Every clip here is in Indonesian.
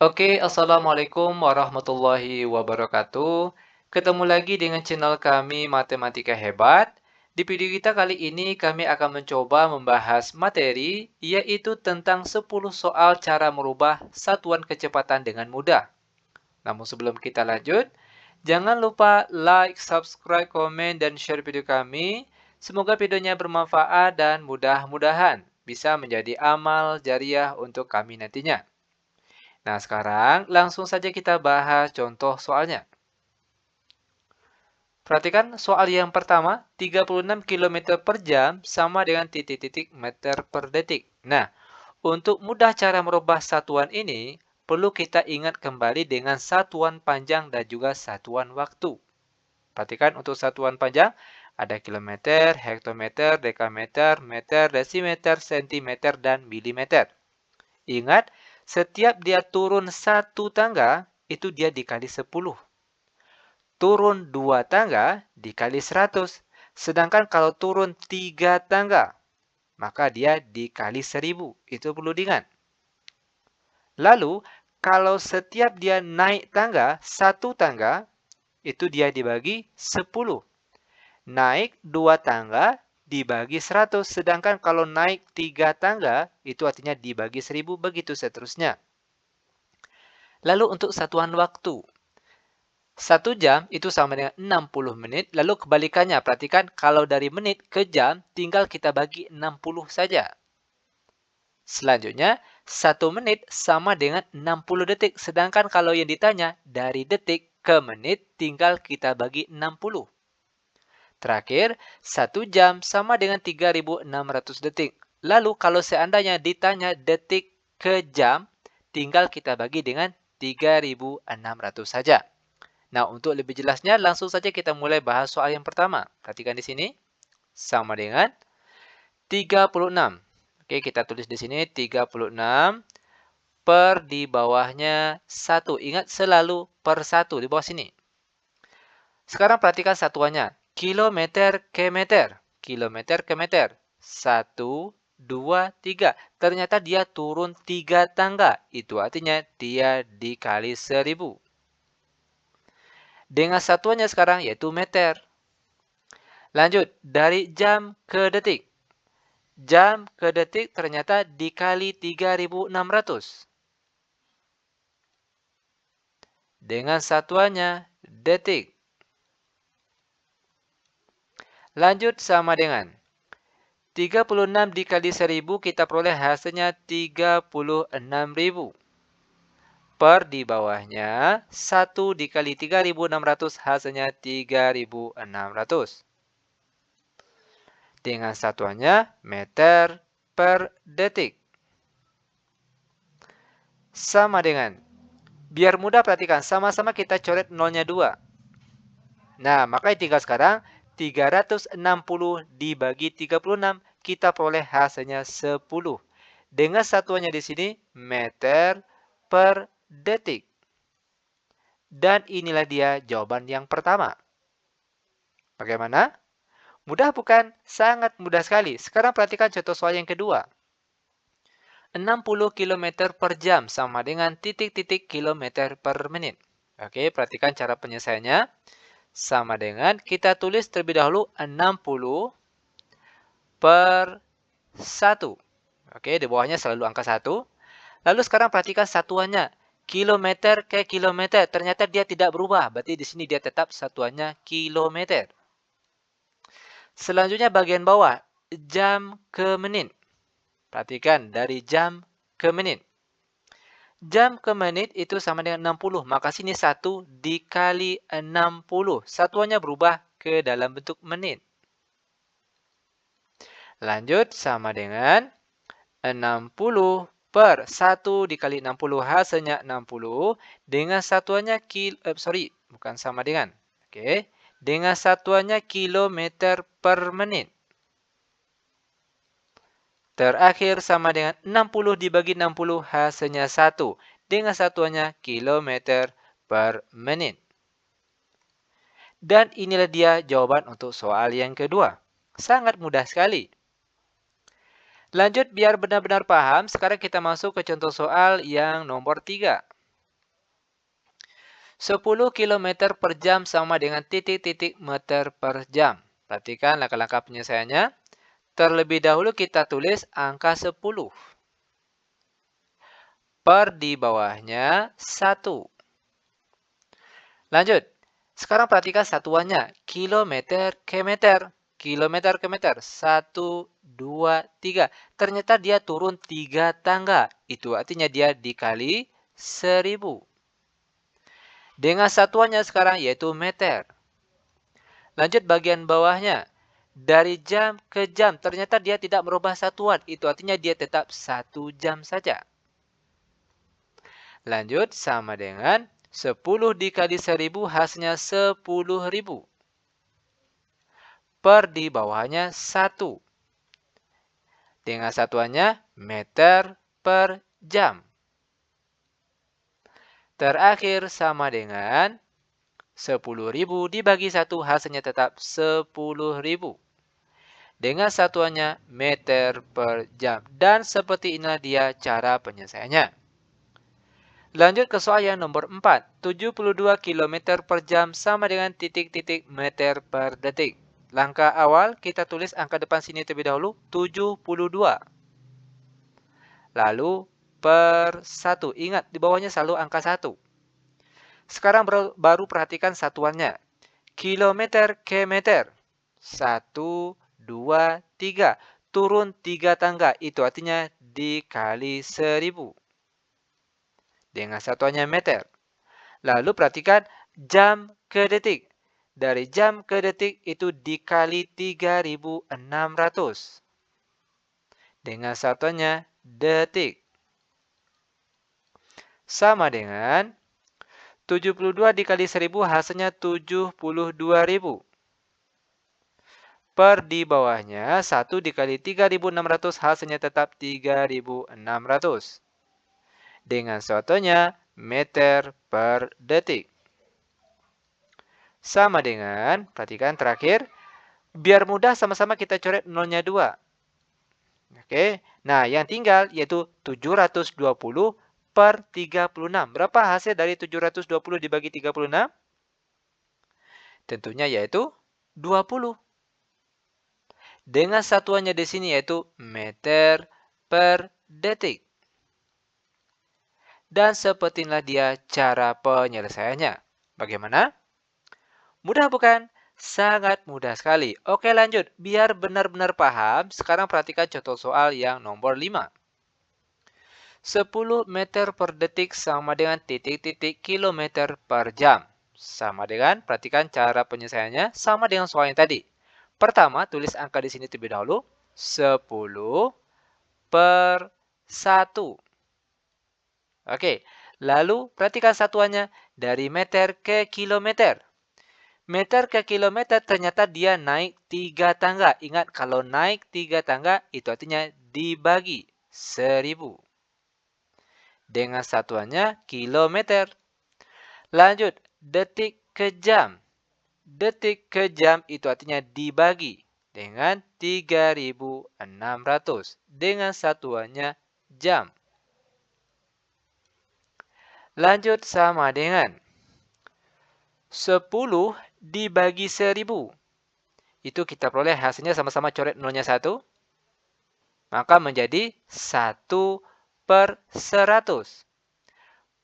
Oke, Assalamualaikum warahmatullahi wabarakatuh. Ketemu lagi dengan channel kami Matematika Hebat. Di video kita kali ini kami akan mencoba membahas materi yaitu tentang 10 soal cara merubah satuan kecepatan dengan mudah. Namun sebelum kita lanjut, jangan lupa like, subscribe, komen, dan share video kami. Semoga videonya bermanfaat dan mudah-mudahan bisa menjadi amal jariah untuk kami nantinya. Nah, sekarang langsung saja kita bahas contoh soalnya. Perhatikan soal yang pertama, 36 km per jam sama dengan titik-titik meter per detik. Nah, untuk mudah cara merubah satuan ini, perlu kita ingat kembali dengan satuan panjang dan juga satuan waktu. Perhatikan untuk satuan panjang, ada kilometer, hektometer, dekameter, meter, desimeter, sentimeter, dan milimeter. Ingat, setiap dia turun satu tangga, itu dia dikali 10. Turun 2 tangga, dikali 100. Sedangkan kalau turun 3 tangga, maka dia dikali 1000. Itu perlu diingat. Lalu, kalau setiap dia naik tangga, satu tangga, itu dia dibagi 10. Naik 2 tangga, dibagi 100. Sedangkan kalau naik 3 tangga, itu artinya dibagi 1000, begitu seterusnya. Lalu untuk satuan waktu. 1 jam itu sama dengan 60 menit. Lalu kebalikannya, perhatikan kalau dari menit ke jam, tinggal kita bagi 60 saja. Selanjutnya, 1 menit sama dengan 60 detik. Sedangkan kalau yang ditanya, dari detik ke menit, tinggal kita bagi 60. Terakhir, 1 jam sama dengan 3.600 detik. Lalu kalau seandainya ditanya detik ke jam, tinggal kita bagi dengan 3.600 saja. Nah, untuk lebih jelasnya, langsung saja kita mulai bahas soal yang pertama. Perhatikan di sini, sama dengan 36. Oke, kita tulis di sini 36 per di bawahnya 1. Ingat selalu per 1 di bawah sini. Sekarang perhatikan satuannya. Kilometer ke meter. Kilometer ke meter. 1, 2, 3. Ternyata dia turun 3 tangga. Itu artinya dia dikali 1000. Dengan satuannya sekarang yaitu meter. Lanjut, dari jam ke detik. Jam ke detik ternyata dikali 3.600. Dengan satuannya detik. Lanjut sama dengan 36 dikali 1000 kita peroleh hasilnya 36.000. Per di bawahnya 1 dikali 3.600 hasilnya 3.600. Dengan satuannya meter per detik. Sama dengan, biar mudah perhatikan, sama-sama kita coret nolnya 2. Nah, makanya tinggal sekarang 360 dibagi 36, kita peroleh hasilnya 10. Dengan satuannya di sini meter per detik. Dan inilah dia jawaban yang pertama. Bagaimana? Mudah bukan? Sangat mudah sekali. Sekarang perhatikan contoh soal yang kedua. 60 km per jam sama dengan titik-titik kilometer per menit. Oke, perhatikan cara penyelesaiannya. Sama dengan kita tulis terlebih dahulu 60 per 1. Oke, di bawahnya selalu angka 1. Lalu sekarang perhatikan satuannya. Kilometer ke kilometer. Ternyata dia tidak berubah. Berarti di sini dia tetap satuannya kilometer. Selanjutnya bagian bawah. Jam ke menit. Perhatikan dari jam ke menit. Jam ke menit itu sama dengan 60. Maka sini 1 dikali 60. Satuannya berubah ke dalam bentuk menit. Lanjut sama dengan 60 per 1 dikali 60 hasilnya 60. Dengan satuannya bukan sama dengan. Oke. Dengan satuannya kilometer per menit. Terakhir sama dengan 60 dibagi 60 hasilnya 1. Dengan satuannya kilometer per menit. Dan inilah dia jawaban untuk soal yang kedua. Sangat mudah sekali. Lanjut biar benar-benar paham, sekarang kita masuk ke contoh soal yang nomor 3. 10 km per jam sama dengan titik-titik meter per jam. Perhatikan langkah-langkah penyelesaiannya. Terlebih dahulu kita tulis angka 10. Per di bawahnya 1. Lanjut. Sekarang perhatikan satuannya. Kilometer ke meter. Kilometer ke meter. 1, 2, 3. Ternyata dia turun 3 tangga. Itu artinya dia dikali 1000. Dengan satuannya sekarang yaitu meter. Lanjut bagian bawahnya. Dari jam ke jam. Ternyata dia tidak merubah satuan. Itu artinya dia tetap 1 jam saja. Lanjut sama dengan 10 dikali 1000 hasilnya 10.000. Per di bawahnya 1. Dengan satuannya meter per jam. Terakhir sama dengan 10.000 dibagi 1 hasilnya tetap 10.000. Dengan satuannya meter per jam. Dan seperti inilah dia cara penyelesaiannya. Lanjut ke soal yang nomor 4. 72 km per jam sama dengan titik-titik meter per detik. Langkah awal kita tulis angka depan sini terlebih dahulu 72. Lalu per 1. Ingat di bawahnya selalu angka 1. Sekarang baru perhatikan satuannya. Kilometer ke meter. 1, 2, 3. Turun 3 tangga. Itu artinya dikali 1000. Dengan satuannya meter. Lalu perhatikan jam ke detik. Dari jam ke detik itu dikali 3600. Dengan satuannya detik. Sama dengan 72 dikali 1000 hasilnya 72.000. Per di bawahnya 1 dikali 3600 hasilnya tetap 3600. Dengan satuannya meter per detik. Sama dengan, perhatikan terakhir, biar mudah sama-sama kita coret nolnya 2. Oke, nah yang tinggal yaitu 720 per 36. Berapa hasil dari 720 dibagi 36? Tentunya yaitu 20. Dengan satuannya di sini yaitu meter per detik. Dan seperti inilah dia cara penyelesaiannya. Bagaimana? Mudah bukan? Sangat mudah sekali. Oke lanjut. Biar benar-benar paham, sekarang perhatikan contoh soal yang nomor 5. 10 meter per detik sama dengan titik-titik kilometer per jam. Sama dengan, perhatikan cara penyelesaiannya, sama dengan soal yang tadi. Pertama, tulis angka di sini terlebih dahulu. 10 per 1. Oke, lalu perhatikan satuannya dari meter ke kilometer. Meter ke kilometer ternyata dia naik 3 tangga. Ingat, kalau naik 3 tangga itu artinya dibagi 1000. Dengan satuannya kilometer. Lanjut, detik ke jam. Detik ke jam itu artinya dibagi dengan 3600. Dengan satuannya jam. Lanjut sama dengan 10 dibagi 1000. Itu kita peroleh hasilnya sama-sama coret nolnya 1. Maka menjadi 1 per 100.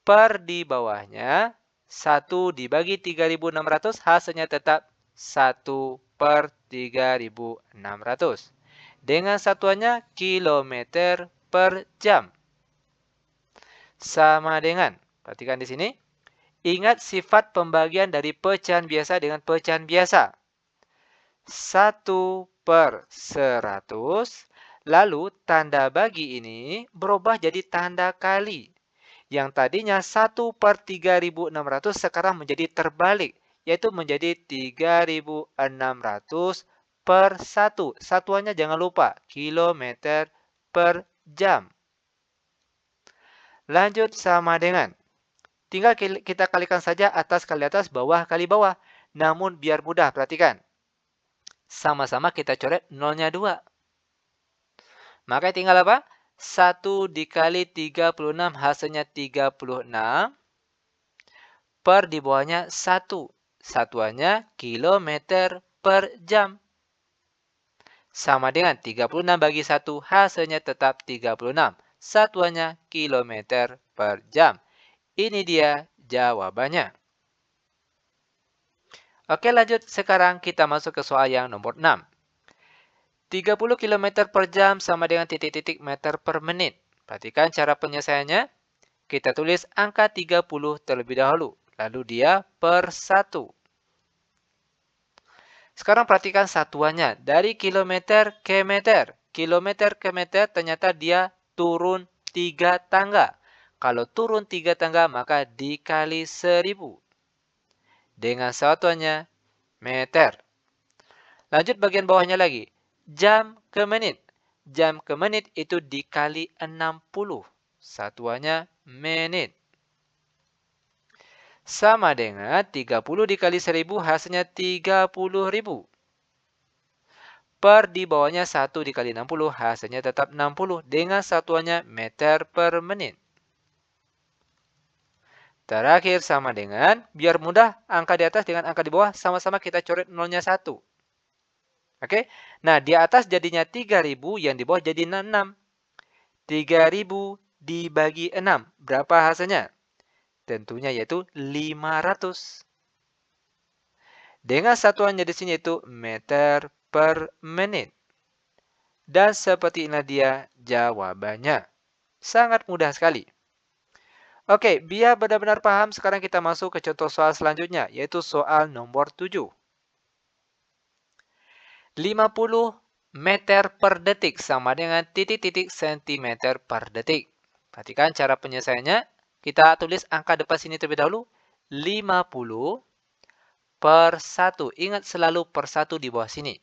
Per di bawahnya 1 dibagi 3600 hasilnya tetap 1 per 3600. Dengan satuannya kilometer per jam. Sama dengan, perhatikan di sini. Ingat sifat pembagian dari pecahan biasa dengan pecahan biasa. 1 per 100. Lalu tanda bagi ini berubah jadi tanda kali. Yang tadinya 1 per 3600 sekarang menjadi terbalik. Yaitu menjadi 3600 per 1. Satuannya jangan lupa, kilometer per jam. Lanjut sama dengan. Tinggal kita kalikan saja atas kali atas, bawah kali bawah. Namun biar mudah, perhatikan. Sama-sama kita coret nolnya 2. Maka tinggal apa? 1 dikali 36 hasilnya 36. per di bawahnya 1. Satuannya kilometer per jam. Sama dengan 36 bagi 1, hasilnya tetap 36. Satuannya kilometer per jam. Ini dia jawabannya. Oke, lanjut. Sekarang kita masuk ke soal yang nomor 6. 30 km per jam sama dengan titik-titik meter per menit. Perhatikan cara penyelesaiannya. Kita tulis angka 30 terlebih dahulu. Lalu dia per 1. Sekarang perhatikan satuannya. Dari kilometer ke meter. Kilometer ke meter ternyata dia turun 3 tangga. Kalau turun 3 tangga maka dikali 1000. Dengan satuannya meter. Lanjut bagian bawahnya lagi. Jam ke menit. Jam ke menit itu dikali 60. Satuannya menit. Sama dengan 30 dikali 1000 hasilnya 30.000. Per di bawahnya 1 dikali 60 hasilnya tetap 60 dengan satuannya meter per menit. Terakhir sama dengan, biar mudah angka di atas dengan angka di bawah sama-sama kita coret nolnya 1. Oke, nah di atas jadinya 3000, yang di bawah jadi 6. 3000 dibagi 6, berapa hasilnya? Tentunya yaitu 500. Dengan satuannya di sini itu meter per menit. Dan seperti inilah dia jawabannya. Sangat mudah sekali. Oke, biar benar-benar paham, sekarang kita masuk ke contoh soal selanjutnya, yaitu soal nomor 7. 50 meter per detik sama dengan titik-titik sentimeter per detik. Perhatikan cara penyelesaiannya. Kita tulis angka depan sini terlebih dahulu. 50 per 1. Ingat selalu per 1 di bawah sini.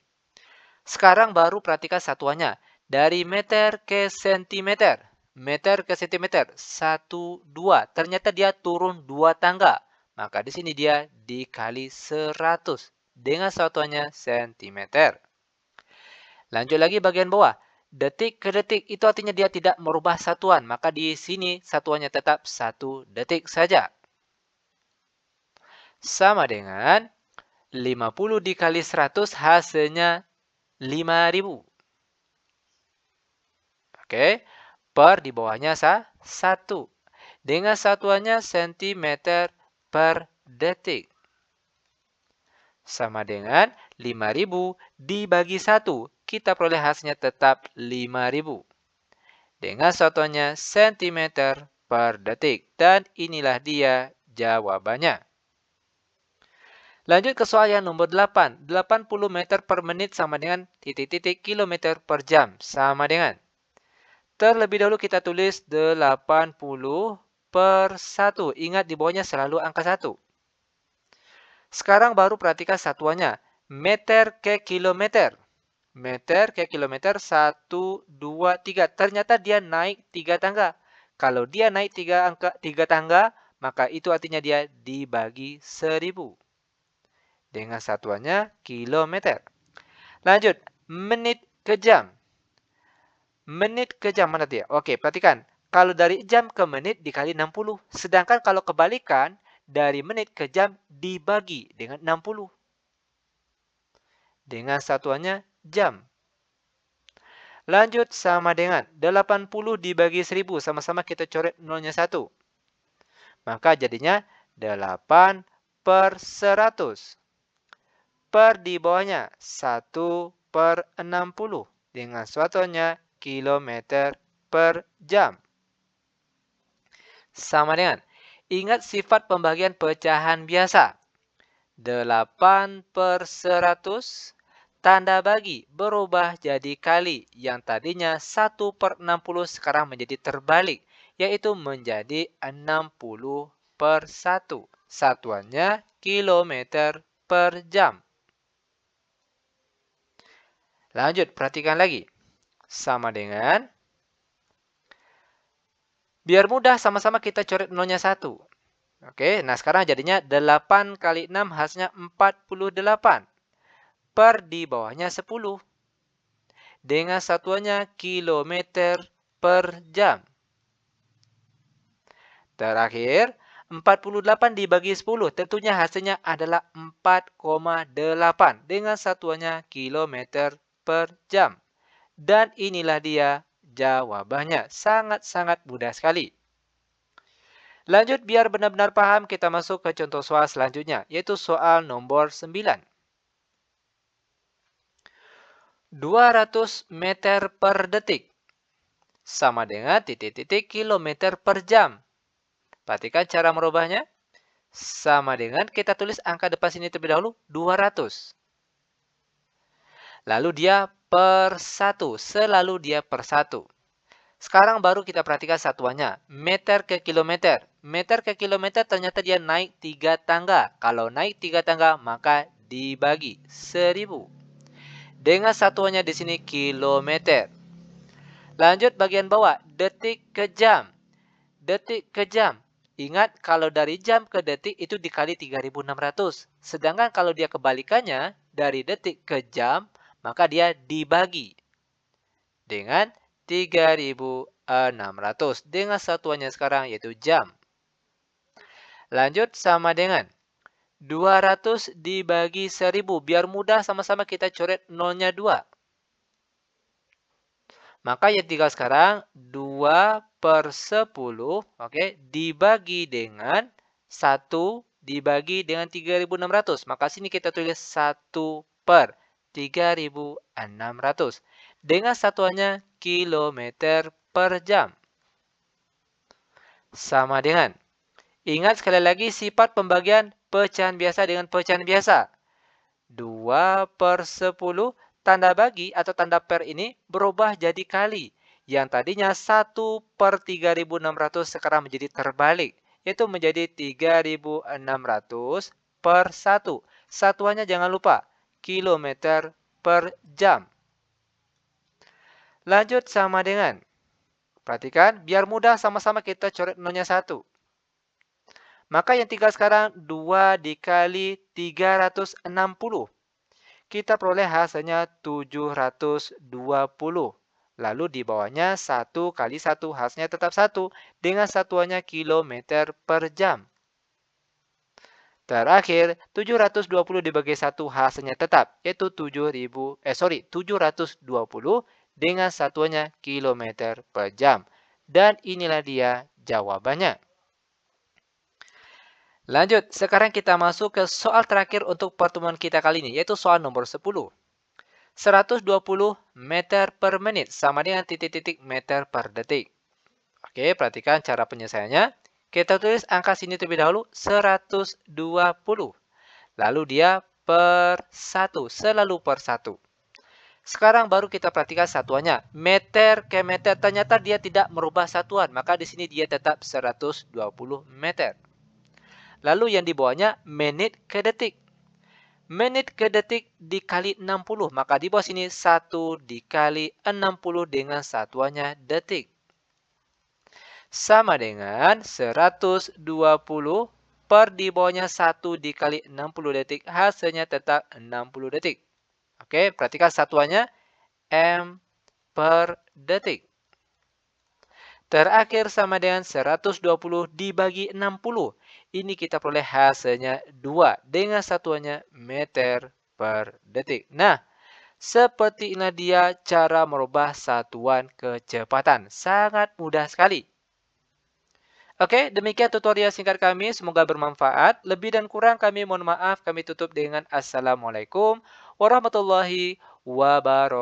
Sekarang baru perhatikan satuannya. Dari meter ke sentimeter. Meter ke sentimeter. 1, 2. Ternyata dia turun 2 tangga. Maka di sini dia dikali 100. Dengan satuannya sentimeter. Lanjut lagi bagian bawah. Detik ke detik itu artinya dia tidak merubah satuan. Maka di sini satuannya tetap 1 detik saja. Sama dengan 50 dikali 100 hasilnya 5000. Oke, per di bawahnya 1. Dengan satuannya sentimeter per detik. Sama dengan 5000 dibagi 1. Kita peroleh hasilnya tetap 5000. Dengan satuannya sentimeter per detik. Dan inilah dia jawabannya. Lanjut ke soal yang nomor 8. 80 meter per menit sama dengan titik-titik kilometer per jam. Sama dengan. Terlebih dahulu kita tulis 80 per 1. Ingat di bawahnya selalu angka 1. Sekarang baru perhatikan satuannya. Meter ke kilometer. Meter ke kilometer 1, 2, 3. Ternyata dia naik 3 tangga. Kalau dia naik 3 tangga, maka itu artinya dia dibagi 1000. Dengan satuannya kilometer. Lanjut, menit ke jam. Menit ke jam mana dia? Oke, perhatikan. Kalau dari jam ke menit dikali 60. Sedangkan kalau kebalikan, dari menit ke jam dibagi dengan 60. Dengan satuannya jam. Lanjut sama dengan 80 dibagi 1000. Sama-sama kita coret nolnya 1. Maka jadinya 8 per 100. Per di bawahnya 1 per 60. Dengan satuannya kilometer per jam. Sama dengan, ingat sifat pembagian pecahan biasa. 8 per 100, tanda bagi berubah jadi kali. Yang tadinya 1 per 60 sekarang menjadi terbalik. Yaitu menjadi 60 per 1. Satuannya kilometer per jam. Lanjut, perhatikan lagi. Sama dengan, biar mudah sama-sama kita coret nolnya 1. Oke, nah sekarang jadinya 8 kali 6 hasilnya 48. Per di bawahnya 10. Dengan satuannya kilometer per jam. Terakhir, 48 dibagi 10, tentunya hasilnya adalah 4,8 dengan satuannya kilometer per jam. Dan inilah dia jawabannya. Sangat-sangat mudah sekali. Lanjut, biar benar-benar paham, kita masuk ke contoh soal selanjutnya, yaitu soal nomor 9. 200 meter per detik sama dengan titik-titik kilometer per jam. Perhatikan cara merubahnya. Sama dengan kita tulis angka depan sini terlebih dahulu, 200. Lalu dia per 1, selalu dia per 1. Sekarang baru kita perhatikan satuannya, meter ke kilometer. Meter ke kilometer ternyata dia naik 3 tangga. Kalau naik 3 tangga, maka dibagi 1000. Dengan satuannya di sini kilometer. Lanjut bagian bawah, detik ke jam. Detik ke jam. Ingat, kalau dari jam ke detik itu dikali 3600. Sedangkan kalau dia kebalikannya, dari detik ke jam, maka dia dibagi dengan 3600. Dengan satuannya sekarang yaitu jam. Lanjut sama dengan 200 dibagi 1000. Biar mudah sama-sama kita coret nolnya 2. Maka yang tinggal sekarang 2 per 10, oke, dibagi dengan 1 dibagi dengan 3600. Maka sini kita tulis 1 per 3600. Dengan satuannya kilometer per jam. Sama dengan, ingat sekali lagi sifat pembagian pecahan biasa dengan pecahan biasa. 2 per 10, tanda bagi atau tanda per ini berubah jadi kali. Yang tadinya 1 per 3600 sekarang menjadi terbalik. Yaitu menjadi 3600 per 1. Satuannya jangan lupa, kilometer per jam. Lanjut sama dengan, perhatikan, biar mudah sama-sama kita coret nolnya 1. Maka yang tinggal sekarang 2 dikali 360. Kita peroleh hasilnya 720. Lalu di bawahnya 1 kali 1, hasilnya tetap 1. Dengan satuannya kilometer per jam. Terakhir, 720 dibagi 1 hasilnya tetap, yaitu 720 dengan satuannya kilometer per jam. Dan inilah dia jawabannya. Lanjut, sekarang kita masuk ke soal terakhir untuk pertemuan kita kali ini, yaitu soal nomor 10. 120 meter per menit sama dengan titik-titik meter per detik. Oke, perhatikan cara penyelesaiannya. Kita tulis angka sini terlebih dahulu, 120. Lalu dia per 1, selalu per 1. Sekarang baru kita perhatikan satuannya. Meter ke meter, ternyata dia tidak merubah satuan. Maka di sini dia tetap 120 meter. Lalu yang di bawahnya menit ke detik. Menit ke detik dikali 60. Maka di bawah sini 1 dikali 60 dengan satuannya detik. Sama dengan 120 per di bawahnya 1 dikali 60 detik. Hasilnya tetap 60 detik. Oke, perhatikan satuannya M per detik. Terakhir sama dengan 120 dibagi 60. Ini kita peroleh hasilnya 2 dengan satuannya meter per detik. Nah, seperti inilah dia cara merubah satuan kecepatan. Sangat mudah sekali. Oke, demikian tutorial singkat kami. Semoga bermanfaat. Lebih dan kurang kami mohon maaf. Kami tutup dengan Assalamualaikum warahmatullahi wabarakatuh.